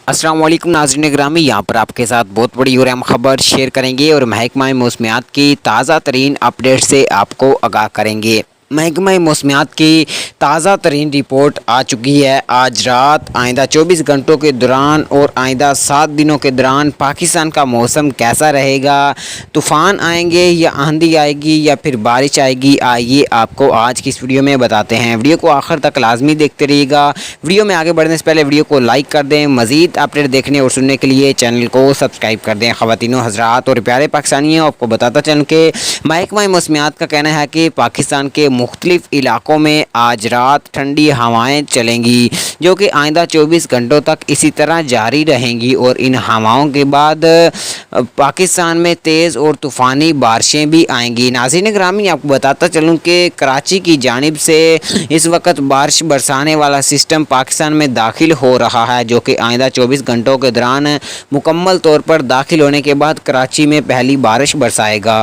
अस्सलाम वालेकुम नाज़रीन ग्रामी, यहाँ पर आपके साथ बहुत बड़ी और अहम खबर शेयर करेंगे और महकमा मौसमियात की ताज़ा तरीन अपडेट से आपको आगाह करेंगे। महकमा मौसमियात की ताज़ा तरीन रिपोर्ट आ चुकी है। आज रात आइंदा 24 घंटों के दौरान और आइंदा 7 दिनों के दौरान पाकिस्तान का मौसम कैसा रहेगा, तूफ़ान आएंगे या आंधी आएगी या फिर बारिश आएगी, आइए आपको आज की इस वीडियो में बताते हैं। वीडियो को आखिर तक लाजमी देखते रहिएगा। वीडियो में आगे बढ़ने से पहले वीडियो को लाइक कर दें। मज़ीद अपडेट देखने और सुनने के लिए चैनल को सब्सक्राइब कर दें। ख़वातीनो हज़रात और प्यारे पाकिस्तानियों, आपको बताता चल के महकमा मौसमियात का कहना है कि पाकिस्तान के मुख्तलिफ इलाकों में आज रात ठंडी हवाएं चलेंगी, जो कि आइंदा 24 घंटों तक इसी तरह जारी रहेंगी और इन हवाओं के बाद पाकिस्तान में तेज़ और तूफ़ानी बारिशें भी आएंगी। नाज़रीन ग्रामी, आपको बताता चलूँ कि कराची की जानिब से इस वक्त बारिश बरसाने वाला सिस्टम पाकिस्तान में दाखिल हो रहा है, जो कि आइंदा 24 घंटों के दौरान मुकम्मल तौर पर दाखिल होने के बाद कराची में पहली बारिश बरसाएगा।